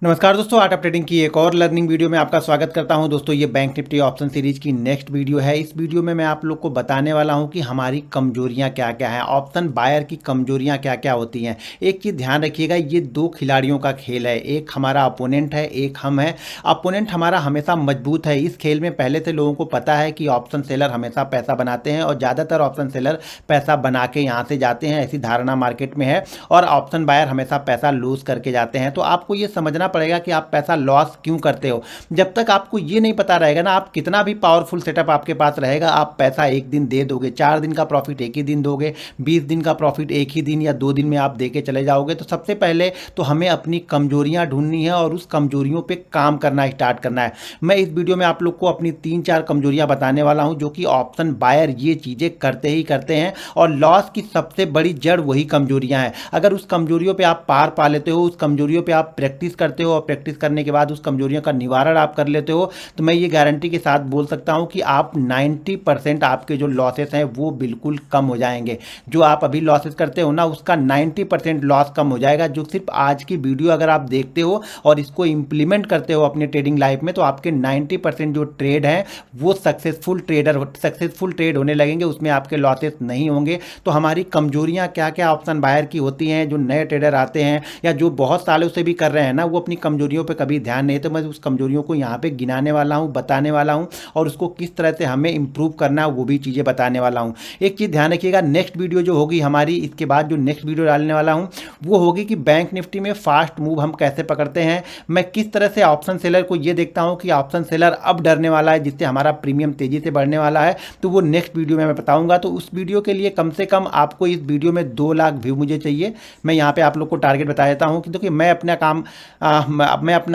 नमस्कार दोस्तों, art of trading की एक और लर्निंग वीडियो में आपका स्वागत करता हूं। दोस्तों ये बैंक निफ्टी ऑप्शन सीरीज की नेक्स्ट वीडियो है। इस वीडियो में मैं आप लोग को बताने वाला हूं कि हमारी कमजोरियां क्या क्या हैं, ऑप्शन बायर की कमजोरियां क्या क्या होती हैं। एक चीज़ ध्यान रखिएगा, ये दो खिलाड़ियों का खेल है, एक हमारा अपोनेंट है, एक हम है। अपोनेंट हमारा हमेशा मजबूत है। इस खेल में पहले से लोगों को पता है कि ऑप्शन सेलर हमेशा पैसा बनाते हैं और ज़्यादातर ऑप्शन सेलर पैसा बना के यहाँ से जाते हैं, ऐसी धारणा मार्केट में है। और ऑप्शन बायर हमेशा पैसा लूज करके जाते हैं। तो आपको ये समझना पड़ेगा कि आप पैसा लॉस क्यों करते हो। जब तक आपको ये नहीं पता रहेगा ना, आप कितना भी पावरफुल सेटअप आपके पास रहेगा, आप पैसा एक दिन दे दोगे। 4 दिन का प्रॉफिट एक ही दिन दोगे, 20 दिन का प्रॉफिट एक ही दिन या 2 दिन में आप दे के चले जाओगे। तो सबसे पहले तो हमें अपनी कमजोरियां ढूंढनी है और उस कमजोरियों पे काम करना स्टार्ट करना है। मैं इस वीडियो में आप लोग को अपनी 3-4 कमजोरियां बताने वाला हूं, जो कि ऑप्शन बायर ये चीजें करते ही करते हैं और लॉस की सबसे बड़ी जड़ वही कमजोरियां हैं। अगर उस कमजोरियों पे आप पार पा लेते हो, उस कमजोरियों पे आप प्रैक्टिस करते हो और प्रैक्टिस करने के बाद उस कमजोरियों का निवारण आप कर लेते हो, तो मैं ये गारंटी के साथ बोल सकता हूं कि आप 90% आपके जो लॉसेस हैं वो बिल्कुल कम हो जाएंगे। जो आप अभी लॉसेस करते हो ना, उसका 90% लॉस कम हो जाएगा। जो सिर्फ आज की वीडियो अगर आप देखते हो और इसको इंप्लीमेंट करते हो अपने ट्रेडिंग लाइफ में, तो आपके 90% जो ट्रेड हैं वो सक्सेसफुल ट्रेड होने लगेंगे, उसमें आपके लॉसेस नहीं होंगे। तो हमारी कमजोरियां क्या क्या ऑप्शन बायर की होती हैं, जो नए ट्रेडर आते हैं या जो बहुत सालों से भी कर रहे हैं ना, वो अपनी कमजोरियों पे कभी ध्यान नहीं। तो मैं उस कमजोरियों को यहाँ पे गिनाने वाला हूँ, बताने वाला हूँ और उसको किस तरह से हमें इंप्रूव करना है वो भी चीज़ें बताने वाला हूँ। एक चीज़ ध्यान रखिएगा, नेक्स्ट वीडियो जो होगी हमारी, इसके बाद जो नेक्स्ट वीडियो डालने वाला हूँ वो होगी कि बैंक निफ्टी में फास्ट मूव हम कैसे पकड़ते हैं। मैं किस तरह से ऑप्शन सेलर को ये देखता हूँ कि ऑप्शन सेलर अब डरने वाला है, जिससे हमारा प्रीमियम तेजी से बढ़ने वाला है। तो वो नेक्स्ट वीडियो में मैं बताऊँगा। तो उस वीडियो के लिए कम से कम आपको इस वीडियो में 2 लाख व्यू मुझे चाहिए। मैं यहाँ पे आप लोग को टारगेट बता देता हूँ कि देखिए, मैं अपना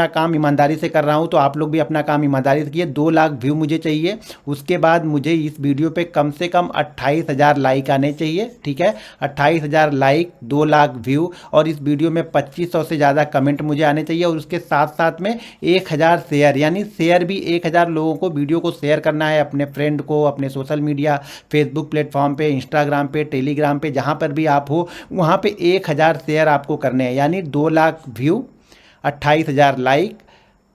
काम ईमानदारी से कर रहा हूं, तो आप लोग भी अपना काम ईमानदारी से कीजिए। 2 लाख व्यू मुझे चाहिए। उसके बाद मुझे इस वीडियो पे कम से कम 28,000 लाइक आने चाहिए। ठीक है, 28,000 लाइक, 2 लाख व्यू और इस वीडियो में 2500 से ज़्यादा कमेंट मुझे आने चाहिए। और उसके साथ साथ में 1000 शेयर, यानी शेयर भी 1000 लोगों को वीडियो को शेयर करना है, अपने फ्रेंड को, अपने सोशल मीडिया, फेसबुक प्लेटफॉर्म पे, इंस्टाग्राम पे, टेलीग्राम पे, जहाँ पर भी आप हो वहाँ पे 1000 शेयर आपको करने हैं। यानी 2 लाख व्यू, 28,000 लाइक,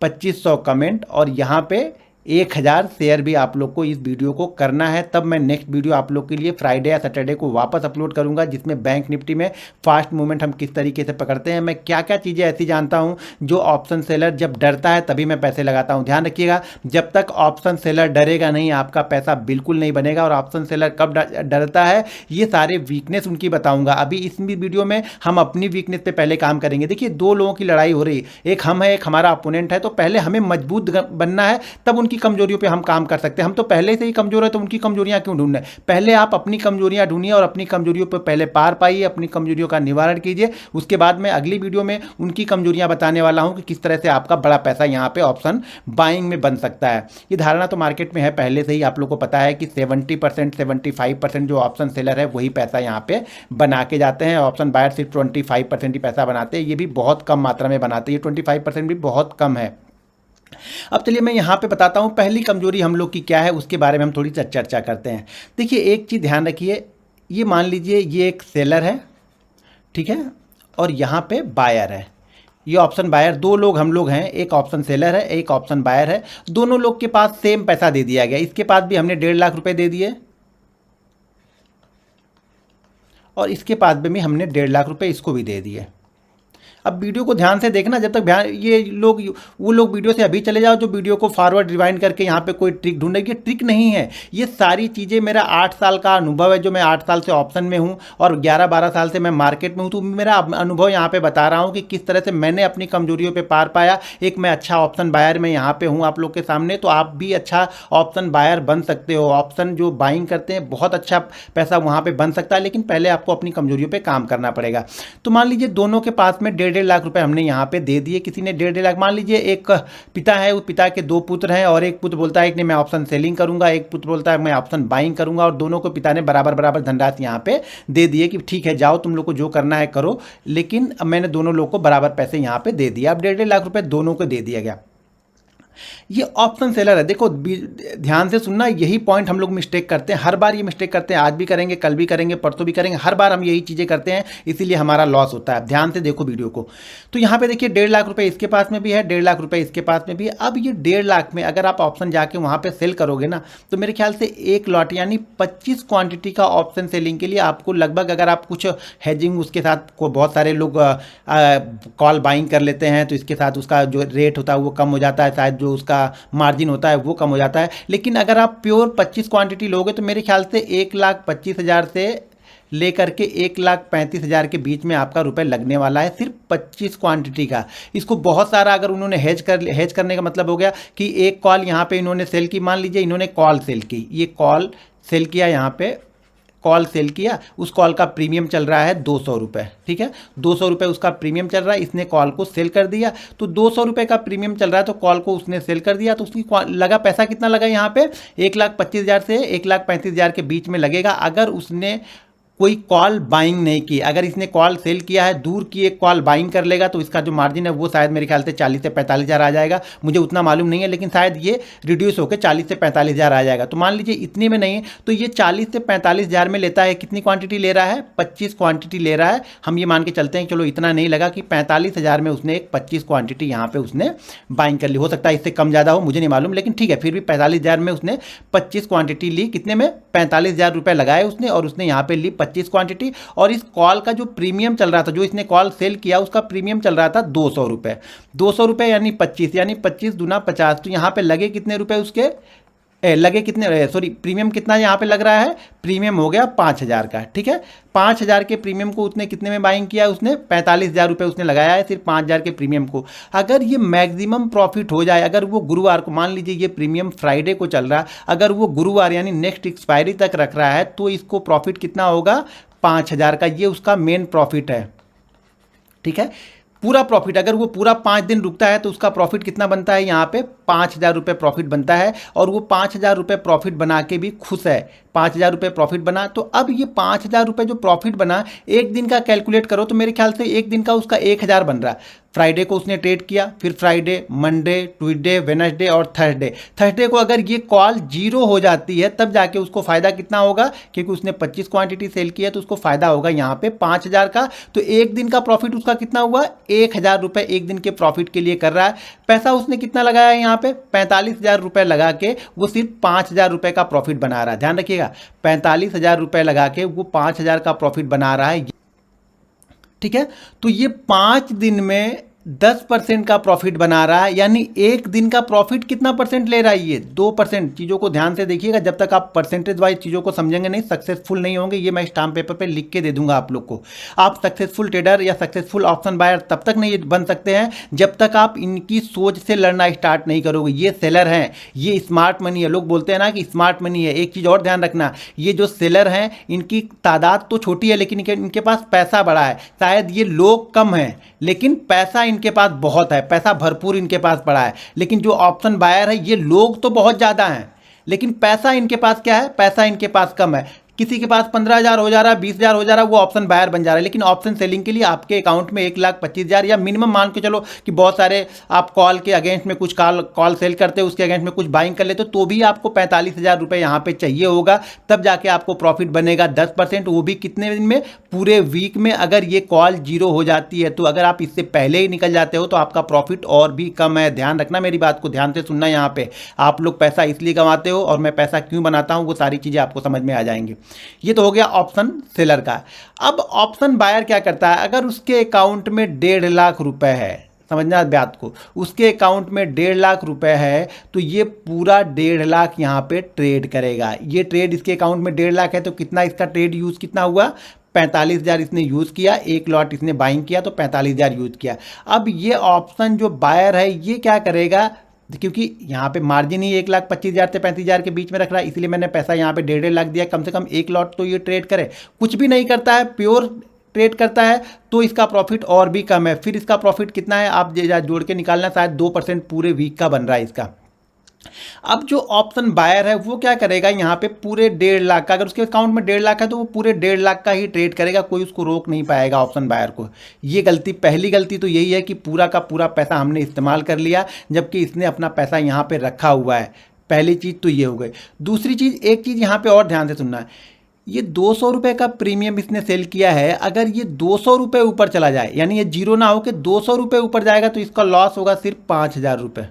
2500 कमेंट और यहाँ पे 1000 शेयर भी आप लोग को इस वीडियो को करना है। तब मैं नेक्स्ट वीडियो आप लोग के लिए फ्राइडे या सैटरडे को वापस अपलोड करूंगा, जिसमें बैंक निफ्टी में फास्ट मूवमेंट हम किस तरीके से पकड़ते हैं। मैं क्या क्या चीज़ें ऐसी जानता हूं जो ऑप्शन सेलर जब डरता है तभी मैं पैसे लगाता हूं। ध्यान रखिएगा, जब तक ऑप्शन सेलर डरेगा नहीं, आपका पैसा बिल्कुल नहीं बनेगा। और ऑप्शन सेलर कब डरता है, ये सारे वीकनेस उनकी बताऊँगा। अभी इस वीडियो में हम अपनी वीकनेस पर पहले काम करेंगे। देखिए, 2 लोगों की लड़ाई हो रही, एक हम है, एक हमारा अपोनेंट है। तो पहले हमें मजबूत बनना है, तब उनकी कमजोरियों पे हम काम कर सकते हैं। हम तो पहले से ही कमजोर है, तो उनकी कमजोरियां क्यों ढूंढना है। पहले आप अपनी कमजोरियां ढूंढिए और अपनी कमजोरियों पे पहले पार पाइए, अपनी कमजोरियों का निवारण कीजिए। उसके बाद मैं अगली वीडियो में उनकी कमजोरियां बताने वाला हूं कि किस तरह से आपका बड़ा पैसा यहां पे ऑप्शन बाइंग में बन सकता है। ये धारणा तो मार्केट में है पहले से ही, आप लोग को पता है कि 70% 75% जो ऑप्शन सेलर है वही पैसा यहां पे बना के जाते हैं। ऑप्शन बायर सिर्फ 25% ही पैसा बनाते हैं, ये भी बहुत कम मात्रा में बनाते हैं। 25% भी बहुत कम है। अब चलिए मैं यहाँ पे बताता हूँ पहली कमजोरी हम लोग की क्या है, उसके बारे में हम थोड़ी सा चर्चा करते हैं। देखिए, एक चीज़ ध्यान रखिए, ये मान लीजिए ये एक सेलर है, ठीक है, और यहाँ पे बायर है। ये ऑप्शन बायर, 2 लोग हम लोग हैं, एक ऑप्शन सेलर है, एक ऑप्शन बायर है। दोनों लोग के पास सेम पैसा दे दिया गया। इसके पास भी हमने 1.5 लाख रुपए दे दिए और इसके पास भी हमने 1.5 लाख रुपए इसको भी दे दिए। अब वीडियो को ध्यान से देखना, जब तक ध्यान, ये लोग, वो लोग वीडियो से अभी चले जाओ जो वीडियो को फॉरवर्ड रिवाइंड करके यहाँ पे कोई ट्रिक ढूंढे। ये ट्रिक नहीं है, ये सारी चीज़ें मेरा 8 साल का अनुभव है। जो मैं 8 साल से ऑप्शन में हूँ और 11-12 साल से मैं मार्केट में हूँ, तो मेरा अनुभव यहाँ पे बता रहा हूँ कि किस तरह से मैंने अपनी कमजोरियों पर पार पाया। एक मैं अच्छा ऑप्शन बायर में यहाँ पे हूँ आप लोग के सामने, तो आप भी अच्छा ऑप्शन बायर बन सकते हो। ऑप्शन जो बाइंग करते हैं, बहुत अच्छा पैसा वहाँ पर बन सकता है, लेकिन पहले आपको अपनी कमजोरियों पर काम करना पड़ेगा। तो मान लीजिए दोनों के पास में 1.5 लाख रुपए हमने यहाँ पे दे दिए। किसी ने 1.5 लाख, मान लीजिए एक पिता है, उस पिता के 2 पुत्र हैं और एक पुत्र बोलता है कि मैं ऑप्शन सेलिंग करूंगा, एक पुत्र बोलता है मैं ऑप्शन बाइंग करूंगा। और दोनों को पिता ने बराबर बराबर धनराशि यहाँ पे दे दिए कि ठीक है, जाओ तुम लोग को जो करना है करो। लेकिन मैंने दोनों लोग को बराबर पैसे यहाँ पे दे दिया। अब 1.5 लाख रुपए दोनों को दे दिया गया। ये ऑप्शन सेलर है। देखो ध्यान से सुनना, यही पॉइंट हम लोग मिस्टेक करते हैं, हर बार ये मिस्टेक करते हैं, आज भी करेंगे, कल भी करेंगे, परसों भी करेंगे, हर बार हम यही चीज़ें करते हैं, इसीलिए हमारा लॉस होता है। ध्यान से देखो वीडियो को। तो यहाँ पे देखिए 1.5 लाख रुपए इसके पास में भी है, 1.5 लाख रुपए इसके पास में भी है। अब ये 1.5 लाख में अगर आप ऑप्शन जाके वहाँ पर सेल करोगे ना, तो मेरे ख्याल से एक लॉट यानी 25 क्वान्टिटी का ऑप्शन सेलिंग के लिए आपको लगभग, अगर आप कुछ हेजिंग उसके साथ को बहुत सारे लोग कॉल बाइंग कर लेते हैं, तो इसके साथ उसका जो रेट होता है वो कम हो जाता है, शायद जो उसका मार्जिन होता है वो कम हो जाता है। लेकिन अगर आप प्योर 25 क्वांटिटी लोगे तो मेरे ख्याल से 1,25,000 से लेकर के 1,35,000 के बीच में आपका रुपए लगने वाला है, सिर्फ 25 क्वांटिटी का। इसको बहुत सारा अगर उन्होंने हेज करने का मतलब हो गया कि एक कॉल यहाँ पे इन्होंने सेल की, मान लीजिए इन्होंने कॉल सेल की, ये कॉल सेल किया, यहाँ पे कॉल सेल किया, उस कॉल का प्रीमियम चल रहा है 200 रुपये, ठीक है, 200 रुपये उसका प्रीमियम चल रहा है, इसने कॉल को सेल कर दिया, तो 200 रुपये का प्रीमियम चल रहा है, तो कॉल को उसने सेल कर दिया, तो उसकी लगा पैसा कितना लगा यहाँ पे 1,25,000 से 1,35,000 के बीच में लगेगा। अगर उसने कोई कॉल बाइंग नहीं की, अगर इसने कॉल सेल किया है, दूर की एक कॉल बाइंग कर लेगा, तो इसका जो मार्जिन है वो शायद मेरे ख्याल से 40 से 45,000 आ जाएगा, मुझे उतना मालूम नहीं है, लेकिन शायद ये रिड्यूस होकर 40 से 45,000 आ जाएगा। तो मान लीजिए इतने में नहीं है, तो ये 40 से 45,000 में लेता है, कितनी क्वांटिटी ले रहा है, 25 क्वांटिटी ले रहा है। हम ये मान के चलते हैं, चलो इतना नहीं लगा कि 45,000 में उसने एक 25 क्वांटिटी यहाँ पे उसने बाइंग कर ली, हो सकता है इससे कम ज़्यादा हो, मुझे नहीं मालूम, लेकिन ठीक है, फिर भी 45,000 में उसने 25 क्वांटिटी ली, कितने में 45,000 रुपये लगाए उसने, और उसने यहाँ पे ली 25 क्वांटिटी। और इस कॉल का जो प्रीमियम चल रहा था, जो इसने कॉल सेल किया, उसका प्रीमियम चल रहा था 200 रुपये, 200 रुपये यानी 25, यानी 25 दूना 50, तो यहाँ पे लगे कितने रुपए उसके, लगे कितने, सॉरी प्रीमियम कितना यहाँ पे लग रहा है, प्रीमियम हो गया 5,000 का, ठीक है। 5,000 के प्रीमियम को उसने कितने में बाइंग किया, उसने 45,000 रुपये उसने लगाया है सिर्फ 5,000 के प्रीमियम को। अगर ये मैक्सिमम प्रॉफिट हो जाए, अगर वो गुरुवार को, मान लीजिए ये प्रीमियम फ्राइडे को चल रहा है, अगर वो गुरुवार यानी नेक्स्ट एक्सपायरी तक रख रहा है, तो इसको प्रॉफिट कितना होगा 5,000 का, ये उसका मेन प्रॉफिट है, ठीक है। पूरा प्रॉफिट, अगर वो पूरा 5 दिन रुकता है तो उसका प्रॉफिट कितना बनता है, यहाँ पे 5,000 रुपये प्रॉफिट बनता है, और वो 5,000 रुपये प्रॉफिट बना के भी खुश है, 5,000 रुपये प्रॉफिट बना। तो अब ये 5,000 रुपये जो प्रॉफिट बना, एक दिन का कैलकुलेट करो तो मेरे ख्याल से एक दिन का उसका 1,000 बन रहा है। फ्राइडे को उसने ट्रेड किया, फिर फ्राइडे, मंडे, ट्यूसडे, वेडनेसडे और थर्सडे को अगर ये कॉल 0 हो जाती है, तब जाके उसको फ़ायदा कितना होगा, क्योंकि उसने 25 क्वांटिटी सेल की है, तो उसको फ़ायदा होगा यहाँ पे 5,000 का। तो एक दिन का प्रॉफिट उसका कितना हुआ, 1,000 रुपये एक दिन के प्रॉफिट के लिए कर रहा है। पैसा उसने कितना लगाया है यहाँ पे, 45,000 रुपये लगा के वो सिर्फ 5,000 रुपये का प्रॉफिट बना रहा है। ध्यान रखिएगा, 45,000 रुपये लगा के वो 5,000 का प्रॉफिट बना रहा है, ठीक है। तो ये 5 दिन में 10% का प्रॉफिट बना रहा है, यानी एक दिन का प्रॉफिट कितना परसेंट ले रहा है, ये 2%। चीज़ों को ध्यान से देखिएगा, जब तक आप परसेंटेज वाइज चीज़ों को समझेंगे नहीं, सक्सेसफुल नहीं होंगे। ये मैं स्टाम्प पेपर पे लिख के दे दूंगा आप लोग को। आप सक्सेसफुल ट्रेडर या सक्सेसफुल ऑप्शन बायर तब तक नहीं बन सकते हैं जब तक आप इनकी सोच से लड़ना स्टार्ट नहीं करोगे। ये सेलर हैं, ये स्मार्ट मनी है, लोग बोलते हैं ना कि स्मार्ट मनी है। एक चीज़ और ध्यान रखना, ये जो सेलर हैं इनकी तादाद तो छोटी है, लेकिन इनके पास पैसा बड़ा है। शायद ये लोग कम हैं, लेकिन पैसा इनके पास बहुत है, पैसा भरपूर इनके पास पड़ा है। लेकिन जो ऑप्शन बायर है, ये लोग तो बहुत ज़्यादा हैं, लेकिन पैसा इनके पास क्या है, पैसा इनके पास कम है। किसी के पास 15,000 हो जा रहा है, 20,000 हो जा रहा है, वो ऑप्शन बायर बन जा रहा है। लेकिन ऑप्शन सेलिंग के लिए आपके अकाउंट में 1,25,000 या मिनिमम मान के चलो कि बहुत सारे आप कॉल के अगेंस्ट में कुछ कॉल सेल करते हो, उसके अगेंस्ट में कुछ बाइंग कर लेते हो, तो भी आपको 45,000 रुपये यहाँ पे चाहिए होगा, तब जाके आपको प्रॉफिट बनेगा 10%। वो भी कितने दिन में, पूरे वीक में। अगर ये कॉल 0 हो जाती है, तो अगर आप इससे पहले ही निकल जाते हो तो आपका प्रॉफिट और भी कम है। ध्यान रखना, मेरी बात को ध्यान से सुनना। यहाँ पे आप लोग पैसा इसलिए कमाते हो और मैं पैसा क्यों बनाता हूँ, वो सारी चीज़ें आपको समझ में आ जाएंगी। ये तो हो गया ऑप्शन सेलर का। अब ऑप्शन बायर क्या करता है, अगर उसके अकाउंट में 1.5 लाख रुपए है, समझना बात को, उसके अकाउंट में 1.5 लाख रुपए है, तो ये पूरा 1.5 लाख यहाँ पे ट्रेड करेगा। ये ट्रेड, इसके अकाउंट में 1.5 लाख है, तो कितना इसका ट्रेड यूज कितना हुआ, 45,000 इसने यूज़ किया, एक लॉट इसने बाइंग किया तो 45,000 यूज़ किया। अब ये ऑप्शन जो बायर है ये क्या करेगा, क्योंकि यहाँ पे मार्जिन ही 1,25,000 से 35,000 के बीच में रख रहा है, इसलिए मैंने पैसा यहाँ पे 1.5 लाख दिया। कम से कम एक लॉट तो ये ट्रेड करे, कुछ भी नहीं करता है, प्योर ट्रेड करता है, तो इसका प्रॉफिट और भी कम है। फिर इसका प्रॉफिट कितना है आप जोड़ के निकालना, शायद 2% पूरे वीक का बन रहा है इसका। अब जो ऑप्शन बायर है वो क्या करेगा, यहाँ पे पूरे 1.5 लाख का, अगर उसके अकाउंट में 1.5 लाख है तो वो पूरे 1.5 लाख का ही ट्रेड करेगा, कोई उसको रोक नहीं पाएगा ऑप्शन बायर को। ये गलती, पहली गलती तो यही है कि पूरा का पूरा पैसा हमने इस्तेमाल कर लिया, जबकि इसने अपना पैसा यहाँ पे रखा हुआ है। पहली चीज़ तो ये हो गई। दूसरी चीज़, एक चीज़ यहाँ पे और ध्यान से सुनना है, ये 200 रुपये का प्रीमियम इसने सेल किया है, अगर ये 200 रुपये ऊपर चला जाए, यानी ये जीरो ना हो कि 200 रुपये ऊपर जाएगा, तो इसका लॉस होगा सिर्फ 5,000 रुपये।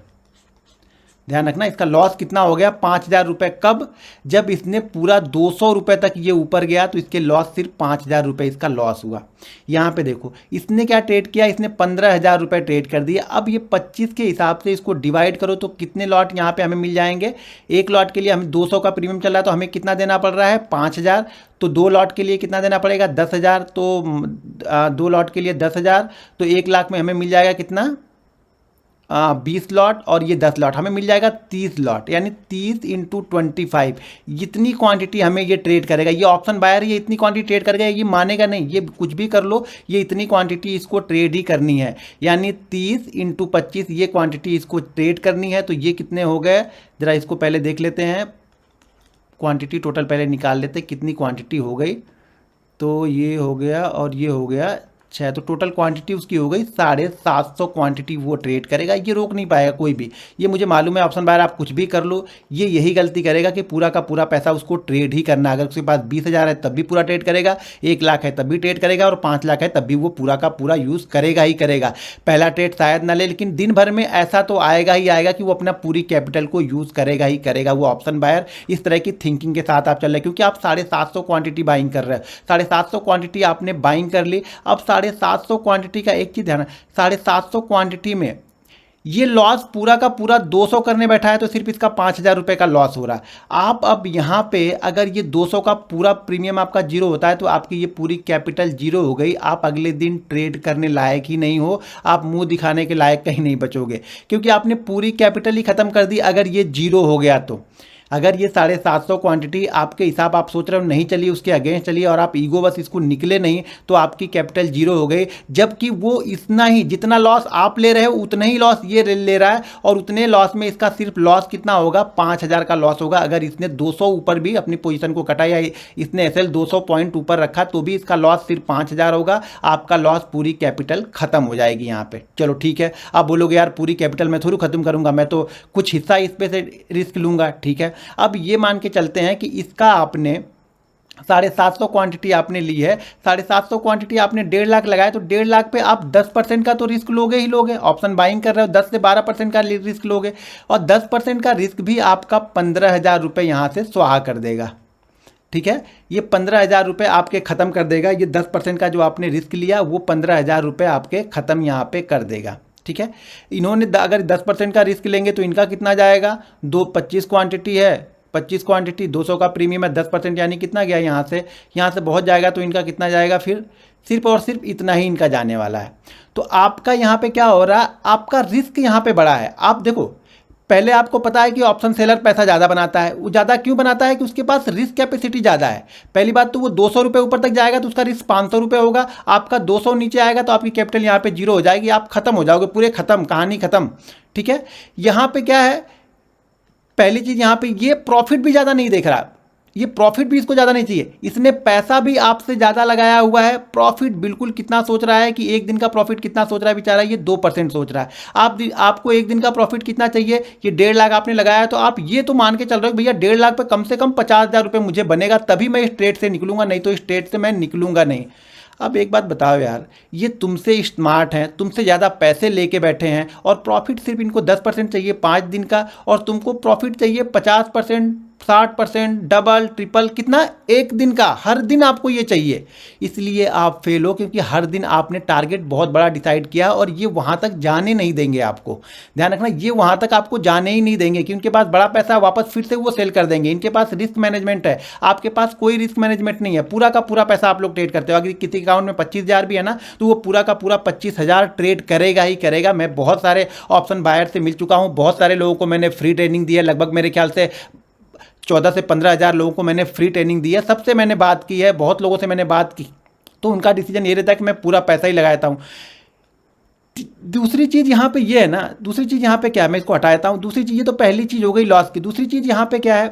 ध्यान रखना, इसका लॉस कितना हो गया, 5,000 रुपये। कब? जब इसने पूरा 200 रुपये तक ये ऊपर गया तो इसके लॉस सिर्फ 5,000 रुपये इसका लॉस हुआ। यहाँ पे देखो इसने क्या ट्रेड किया, इसने 15,000 रुपये ट्रेड कर दिया। अब ये 25 के हिसाब से इसको डिवाइड करो तो कितने लॉट यहाँ पे हमें मिल जाएंगे। एक लॉट के लिए हमें 200 का प्रीमियम चल रहा है तो हमें कितना देना पड़ रहा है, 5,000। तो 2 लॉट के लिए कितना देना पड़ेगा, 10,000। तो 2 लॉट के लिए 10,000, तो 1 लाख में हमें मिल जाएगा कितना, 20 लॉट, और ये 10 लॉट, हमें मिल जाएगा 30 लॉट, यानी 30 × 25। इतनी क्वांटिटी हमें ये ट्रेड करेगा। ये ऑप्शन बायर ये इतनी क्वांटिटी ट्रेड करेगा, ये मानेगा नहीं, ये कुछ भी कर लो, ये इतनी क्वांटिटी इसको ट्रेड ही करनी है, यानी 30 × 25 ये क्वांटिटी इसको ट्रेड करनी है। तो ये कितने हो गए, ज़रा इसको पहले देख लेते हैं, क्वांटिटी टोटल पहले निकाल लेते हैं कितनी क्वांटिटी हो गई। तो ये हो गया और ये हो गया 6, तो टोटल क्वांटिटी उसकी हो गई 750 क्वांटिटी वो ट्रेड करेगा। ये रोक नहीं पाएगा कोई भी, ये मुझे मालूम है। ऑप्शन बायर आप कुछ भी कर लो, ये यही गलती करेगा कि पूरा का पूरा पैसा उसको ट्रेड ही करना। अगर उसके पास 20,000 है तब भी पूरा ट्रेड करेगा, 1 लाख है तब भी ट्रेड करेगा, और 5 लाख है तब भी वो पूरा का पूरा यूज़ करेगा ही करेगा। पहला ट्रेड शायद ना ले, लेकिन दिन भर में ऐसा तो आएगा ही आएगा कि वो अपना पूरी कैपिटल को यूज़ करेगा ही करेगा वो ऑप्शन बायर। इस तरह की थिंकिंग के साथ आप चल रहे हैं, क्योंकि आप 750 क्वांटिटी बाइंग कर रहे हैं। 750 क्वांटिटी आपने बाइंग कर ली। अब 750 क्वांटिटी का एक चीज ध्यान, 750 क्वांटिटी में ये लॉस पूरा का पूरा 200 करने बैठा है, तो सिर्फ इसका 5,000 रुपये का लॉस हो रहा है। आप अब यहाँ पे अगर ये 200 का पूरा प्रीमियम आपका जीरो होता है तो आपकी ये पूरी कैपिटल जीरो हो गई। आप अगले दिन ट्रेड करने लायक ही नहीं हो, आप मुंह दिखाने के लायक कहीं नहीं बचोगे, क्योंकि आपने पूरी कैपिटल ही खत्म कर दी अगर ये जीरो हो गया तो। अगर ये 750 क्वांटिटी आपके हिसाब आप सोच रहे हो नहीं चली, उसके अगेंस्ट चली और आप ईगो बस इसको निकले नहीं, तो आपकी कैपिटल जीरो हो गई। जबकि वो इतना ही, जितना लॉस आप ले रहे हो उतना ही लॉस ये ले रहा है, और उतने लॉस में इसका सिर्फ लॉस कितना होगा, 5,000 का लॉस होगा। अगर इसने 200 ऊपर भी अपनी पोजीशन को कटा, या इसने एसएल 200 पॉइंट ऊपर रखा, तो भी इसका लॉस सिर्फ 5,000 होगा। आपका लॉस पूरी कैपिटल खत्म हो जाएगी यहाँ पे। चलो ठीक है, आप बोलोगे यार पूरी कैपिटल मैं थोड़ी खत्म करूंगा, मैं तो कुछ हिस्सा इस पे से रिस्क लूंगा। ठीक है, अब ये मान के चलते हैं कि इसका आपने 750 क्वांटिटी आपने ली है, 750 क्वांटिटी आपने 1.5 लाख लगाया, तो 1.5 लाख पे आप 10% का तो रिस्क लोगे ही लोगे। ऑप्शन बाइंग कर रहे हो, 10 से 12% का रिस्क लोगे, और 10% का रिस्क भी आपका 15,000 रुपये यहाँ से स्वाहा कर देगा। ठीक है, ये 15,000 रुपये आपके ख़त्म कर देगा। ये 10% का जो आपने रिस्क लिया वो 15,000 रुपये आपके ख़त्म यहाँ पे कर देगा। ठीक है, इन्होंने अगर 10% का रिस्क लेंगे तो इनका कितना जाएगा, 25 क्वांटिटी है, 25 क्वांटिटी 200 का प्रीमियम है, 10% यानी कितना गया, यहाँ से बहुत जाएगा, तो इनका कितना जाएगा, फिर सिर्फ और सिर्फ इतना ही इनका जाने वाला है। तो आपका यहाँ पे क्या हो रहा है, आपका रिस्क यहाँ पे बड़ा है। आप देखो, पहले आपको पता है कि ऑप्शन सेलर पैसा ज़्यादा बनाता है। वो ज़्यादा क्यों बनाता है, कि उसके पास रिस्क कैपेसिटी ज़्यादा है। पहली बात तो वो 200 रुपये ऊपर तक जाएगा तो उसका रिस्क 500 रुपये होगा। आपका 200 नीचे आएगा तो आपकी कैपिटल यहाँ पे जीरो हो जाएगी, आप खत्म हो जाओगे, पूरे खत्म, कहानी खत्म। ठीक है, यहाँ पे क्या है, पहली चीज़ यहाँ पे ये प्रॉफिट भी ज़्यादा नहीं देख रहा, ये प्रॉफिट भी इसको ज़्यादा नहीं चाहिए। इसने पैसा भी आपसे ज़्यादा लगाया हुआ है, प्रॉफिट बिल्कुल कितना सोच रहा है कि एक दिन का प्रॉफिट कितना सोच रहा है बेचारा, ये 2% सोच रहा है। आपको एक दिन का प्रॉफिट कितना चाहिए, ये 1.5 लाख आपने लगाया, तो आप ये तो मान के चल रहे हो भैया 1.5 लाख पे कम से कम 50,000 रुपये मुझे बनेगा, तभी मैं इस ट्रेड से निकलूंगा, नहीं तो इस ट्रेड से मैं निकलूंगा नहीं। अब एक बात बताओ यार, ये तुमसे स्मार्ट हैं, तुमसे ज़्यादा पैसे लेके बैठे हैं, और प्रॉफिट सिर्फ इनको 10% चाहिए 5 दिन का, और तुमको प्रॉफिट चाहिए 50%, 60%, डबल ट्रिपल, कितना, एक दिन का, हर दिन आपको ये चाहिए। इसलिए आप फेल हो, क्योंकि हर दिन आपने टारगेट बहुत बड़ा डिसाइड किया, और ये वहाँ तक जाने नहीं देंगे आपको। ध्यान रखना, ये वहाँ तक आपको जाने ही नहीं देंगे, क्योंकि इनके पास बड़ा पैसा, वापस फिर से वो सेल कर देंगे। इनके पास रिस्क मैनेजमेंट है, आपके पास कोई रिस्क मैनेजमेंट नहीं है। पूरा का पूरा पैसा आप लोग ट्रेड करते हो। अगर किसी अकाउंट में 25,000 भी है ना, तो वो पूरा का पूरा 25,000 ट्रेड करेगा ही करेगा। मैं बहुत सारे ऑप्शन बायर से मिल चुका हूँ, बहुत सारे लोगों को मैंने फ्री ट्रेनिंग दी है, लगभग मेरे ख्याल से 14 से 15,000 लोगों को मैंने फ्री ट्रेनिंग दी है। सबसे मैंने बात की है, बहुत लोगों से मैंने बात की, तो उनका डिसीजन ये रहता है कि मैं पूरा पैसा ही लगाता हूँ। दूसरी चीज़ यहाँ पे ये है ना, दूसरी चीज़ यहाँ पे क्या है, मैं इसको हटा देता हूँ। दूसरी चीज़, ये तो पहली चीज़ हो गई लॉस की। दूसरी चीज़ यहाँ पे क्या है,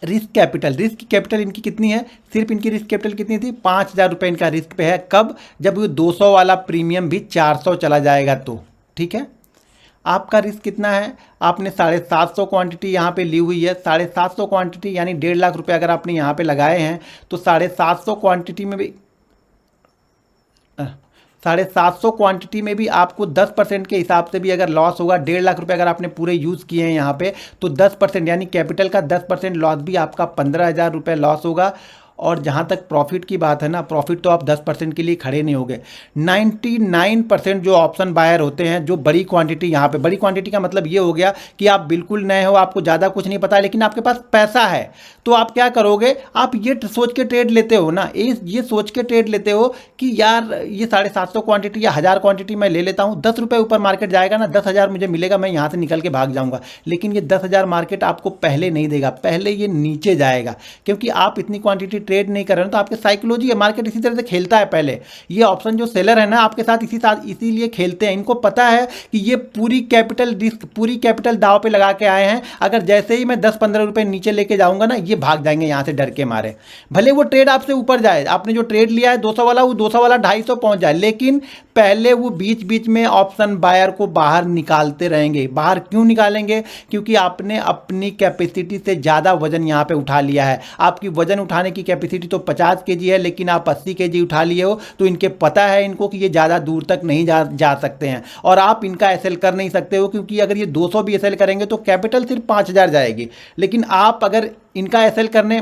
रिस्क कैपिटल। रिस्क कैपिटल इनकी कितनी है, सिर्फ इनकी रिस्क कैपिटल कितनी थी, 5,000 रुपये इनका रिस्क पे है। कब, जब वो 200 वाला प्रीमियम भी 400 चला जाएगा तो, ठीक है। आपका रिस्क कितना है, आपने 750 क्वांटिटी यहाँ पे ली हुई है। 750 क्वांटिटी यानी 1.5 लाख रुपए अगर आपने यहाँ पे लगाए हैं तो 750 क्वांटिटी में भी 750 क्वांटिटी में भी आपको 10% के हिसाब से भी अगर लॉस होगा, 1.5 लाख रुपए अगर आपने पूरे यूज़ किए हैं यहाँ पे, तो 10% यानी कैपिटल का 10% लॉस भी आपका 15,000 रुपये लॉस होगा। और जहाँ तक प्रॉफिट की बात है ना, प्रॉफिट तो आप 10% के लिए खड़े नहीं होगे। 99% जो ऑप्शन बायर होते हैं, जो बड़ी क्वांटिटी, यहाँ पे बड़ी क्वांटिटी का मतलब ये हो गया कि आप बिल्कुल नए हो, आपको ज़्यादा कुछ नहीं पता, लेकिन आपके पास पैसा है, तो आप क्या करोगे, आप ये सोच के ट्रेड लेते हो ना, ये सोच के ट्रेड लेते हो कि यार ये 750 क्वांटिटी या 1000 क्वांटिटी मैं ले लेता हूँ, 10 रुपये ऊपर मार्केट जाएगा ना, 10,000 मुझे मिलेगा, मैं यहाँ से निकल के भाग जाऊँगा। लेकिन ये 10,000 मार्केट आपको पहले नहीं देगा, पहले ये नीचे जाएगा, क्योंकि आप इतनी क्वांटिटी ट्रेड नहीं कर रहे हो। तो आपके साइकोलॉजी है, मार्केट इसी तरह से खेलता है। पहले ये ऑप्शन जो सेलर है ना आपके साथ इसीलिए खेलते हैं। इनको पता है कि ये पूरी कैपिटल रिस्क, पूरी कैपिटल दाव पे लगा के आए हैं। अगर जैसे ही मैं 10-15 रुपए नीचे लेके जाऊंगा ना, ये भाग जाएंगे यहाँ से डर के मारे। भले वो ट्रेड आपसे ऊपर जाए, आपने जो ट्रेड लिया है 200 वाला, वो 200 वाला 250 पहुंच जाए, लेकिन पहले वो बीच बीच में ऑप्शन बायर को बाहर निकालते रहेंगे। बाहर क्यों निकालेंगे, क्योंकि आपने अपनी कैपेसिटी से ज़्यादा वजन यहाँ पे उठा लिया है। आपकी वजन उठाने की कैपेसिटी तो 50 केजी है, लेकिन आप 80 केजी उठा लिए हो, तो इनके पता है इनको कि ये ज़्यादा दूर तक नहीं जा सकते हैं, और आप इनका एसएल कर नहीं सकते हो, क्योंकि अगर ये 200 भी एसएल करेंगे तो कैपिटल सिर्फ 5,000 जाएगी। लेकिन आप अगर इनका एसएल करने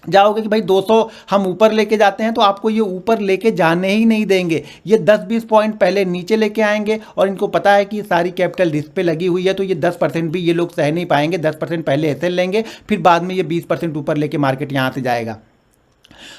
जाओगे कि भाई 200 हम ऊपर लेके जाते हैं, तो आपको ये ऊपर लेके जाने ही नहीं देंगे। ये 10-20 पॉइंट पहले नीचे लेके आएंगे, और इनको पता है कि सारी कैपिटल रिस्क पे लगी हुई है, तो ये 10% भी ये लोग सह नहीं पाएंगे। 10% पहले एसएल लेंगे, फिर बाद में ये 20% ऊपर लेके मार्केट यहाँ से जाएगा।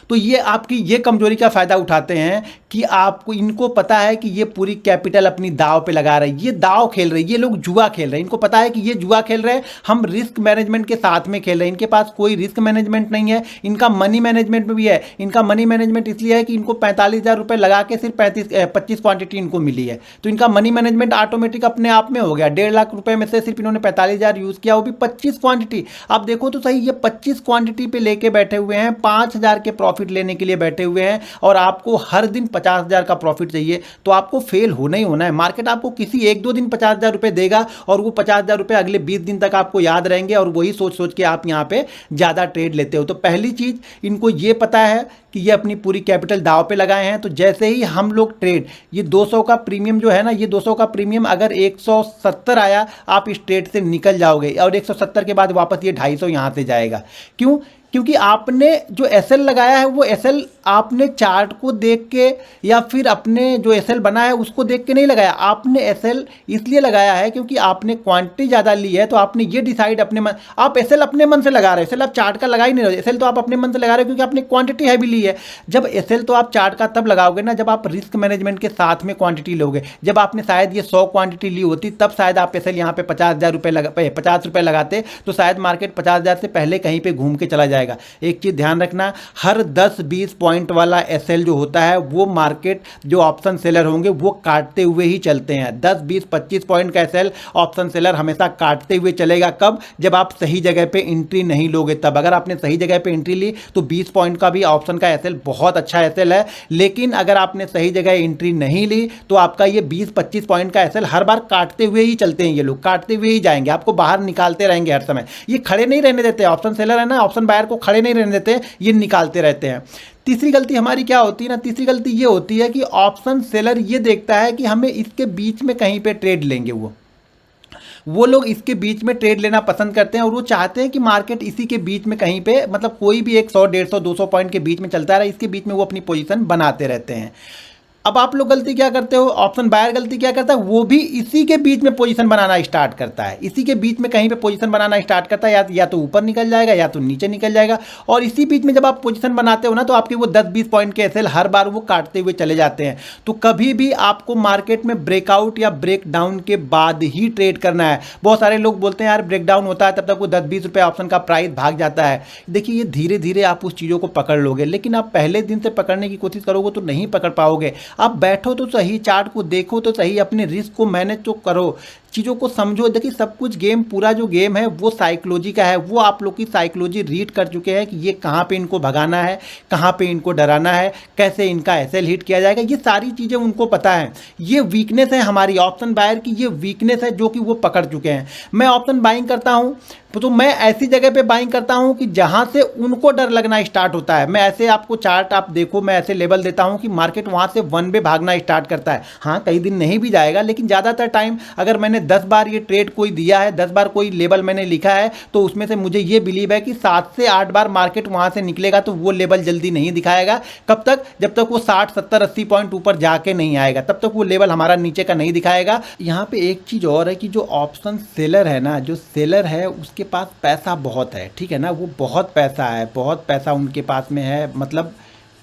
तो ये आपकी ये कमजोरी का फ़ायदा उठाते हैं कि आपको, इनको पता है कि ये पूरी कैपिटल अपनी दाव पे लगा रहे हैं, ये दाव खेल रहे हैं, ये लोग जुआ खेल रहे हैं। इनको पता है कि ये जुआ खेल रहे हैं, हम रिस्क मैनेजमेंट के साथ में खेल रहे हैं। इनके पास कोई रिस्क मैनेजमेंट नहीं है, इनका मनी मैनेजमेंट में भी है। इनका मनी मैनेजमेंट इसलिए है कि इनको 45,000 रुपये लगा के सिर्फ 25 क्वांटिटी इनको मिली है, तो इनका मनी मैनेजमेंट ऑटोमेटिक अपने आप में हो गया। 1.5 लाख रुपये में से सिर्फ इन्होंने 45,000 यूज़ किया, वो भी 25 क्वांटिटी। आप देखो तो सही, ये 25 क्वांटिटी पे लेके बैठे हुए हैं, 5,000 के प्रॉफिट लेने के लिए बैठे हुए हैं, और आपको हर दिन 50,000 का प्रॉफिट चाहिए, तो आपको फेल होना ही होना है। मार्केट आपको किसी 1-2 दिन 50,000 रुपये देगा, और वो 50,000 रुपये अगले 20 दिन तक आपको याद रहेंगे, और वही सोच सोच के आप यहाँ पे ज़्यादा ट्रेड लेते हो। तो पहली चीज़, इनको ये पता है कि ये अपनी पूरी कैपिटल दाव पे लगाए हैं। तो जैसे ही हम लोग ट्रेड, ये 200 का प्रीमियम जो है ना, ये 200 का प्रीमियम अगर 170 आया, आप इस ट्रेड से निकल जाओगे, और 170 के बाद वापस ये 250 यहाँ से जाएगा। क्यों? क्योंकि आपने जो एसएल लगाया है, वो एसएल आपने चार्ट को देख के या फिर अपने जो एसएल बना है उसको देख के नहीं लगाया। आपने एसएल इसलिए लगाया है क्योंकि आपने क्वांटिटी ज़्यादा ली है, तो आपने ये डिसाइड अपने मन, आप एसएल अपने मन से लगा रहे हो। एसएल आप चार्ट का लगा ही नहीं रहे हो, एसएल तो आप अपने मन से लगा रहे हो क्योंकि आपने क्वांटिटी हैवी ली है। जब एसएल तो आप चार्ट का तब लगाओगे ना, जब आप रिस्क मैनेजमेंट के साथ में क्वांटिटी लोगे। जब आपने शायद ये 100 क्वांटिटी ली होती, तब शायद आप एसएल यहाँ पे 50,000 रुपये 50 रुपये लगाते, तो शायद मार्केट 50,000 से पहले कहीं पर घूम के चला जाएगा। एक चीज़ ध्यान रखना, हर 10-20 पॉइंट वाला एसएल जो होता है, वो मार्केट जो ऑप्शन सेलर होंगे वो काटते हुए ही चलते हैं। 10-20-25 पॉइंट का एसएल ऑप्शन सेलर हमेशा काटते हुए चलेगा। कब? जब आप सही जगह पे एंट्री नहीं लोगे तब। अगर आपने सही जगह पे एंट्री ली तो 20 पॉइंट का भी ऑप्शन का एसएल बहुत अच्छा एसएल है, लेकिन अगर आपने सही जगह एंट्री नहीं ली तो आपका ये 20-25 पॉइंट का एसएल हर बार काटते हुए ही चलते हैं। ये लोग काटते हुए ही जाएंगे, आपको बाहर निकालते रहेंगे हर समय। ये खड़े नहीं रहने देते, ऑप्शन सेलर है ना, ऑप्शन बायर को खड़े नहीं रहने देते, ये निकालते रहते हैं। तीसरी गलती हमारी क्या होती है ना, तीसरी गलती ये होती है कि ऑप्शन सेलर ये देखता है कि हमें इसके बीच में कहीं पे ट्रेड लेंगे। वो लोग इसके बीच में ट्रेड लेना पसंद करते हैं, और वो चाहते हैं कि मार्केट इसी के बीच में कहीं पे, मतलब कोई भी एक 100, 150, 200 पॉइंट के बीच में चलता रहा, इसके बीच में वो अपनी पोजीशन बनाते रहते हैं। अब आप लोग गलती क्या करते हो, ऑप्शन बायर गलती क्या करता है, वो भी इसी के बीच में पोजीशन बनाना स्टार्ट करता है। इसी के बीच में कहीं पे पोजीशन बनाना स्टार्ट करता है, या तो ऊपर निकल जाएगा या तो नीचे निकल जाएगा। और इसी बीच में जब आप पोजीशन बनाते हो ना, तो आपके वो 10-20 पॉइंट के एसएल हर बार वो काटते हुए चले जाते हैं। तो कभी भी आपको मार्केट में ब्रेकआउट या ब्रेकडाउन के बाद ही ट्रेड करना है। बहुत सारे लोग बोलते हैं यार ब्रेकडाउन होता है तब तक वो 10-20 रुपये ऑप्शन का प्राइस भाग जाता है। देखिए, ये धीरे धीरे आप उस चीज़ों को पकड़ लोगे, लेकिन आप पहले दिन से पकड़ने की कोशिश करोगे तो नहीं पकड़ पाओगे। आप बैठो तो सही, चार्ट को देखो तो सही, अपने रिस्क को मैनेज तो करो, चीज़ों को समझो। देखिए सब कुछ गेम, पूरा जो गेम है वो साइकोलॉजी का है, वो आप लोग की साइकोलॉजी रीड कर चुके हैं कि ये कहाँ पे इनको भगाना है, कहाँ पे इनको डराना है, कैसे इनका एसएल हिट किया जाएगा, ये सारी चीज़ें उनको पता है। ये वीकनेस है हमारी ऑप्शन बायर की, ये वीकनेस है जो कि वो पकड़ चुके हैं। मैं ऑप्शन बाइंग करता हूँ तो मैं ऐसी जगह पे बाइंग करता हूँ कि जहाँ से उनको डर लगना स्टार्ट होता है। मैं ऐसे आपको चार्ट आप देखो, मैं ऐसे लेवल देता हूँ कि मार्केट वहाँ से वन वे भागना स्टार्ट करता है। हाँ कई दिन नहीं भी जाएगा, लेकिन ज़्यादातर टाइम अगर मैंने 10 बार ये ट्रेड कोई दिया है, 10 बार कोई लेवल मैंने लिखा है, तो उसमें से मुझे ये बिलीव है कि 7 से 8 बार मार्केट वहाँ से निकलेगा तो वो लेवल जल्दी नहीं दिखाएगा। कब तक? जब तक वो 60 70 80 पॉइंट ऊपर जाके नहीं आएगा, तब तक वो लेवल हमारा नीचे का नहीं दिखाएगा। यहाँ पे एक चीज़ और है कि जो ऑप्शन सेलर है ना, जो सेलर है उसके पास पैसा बहुत है, ठीक है ना, वो बहुत पैसा है, बहुत पैसा उनके पास में है, मतलब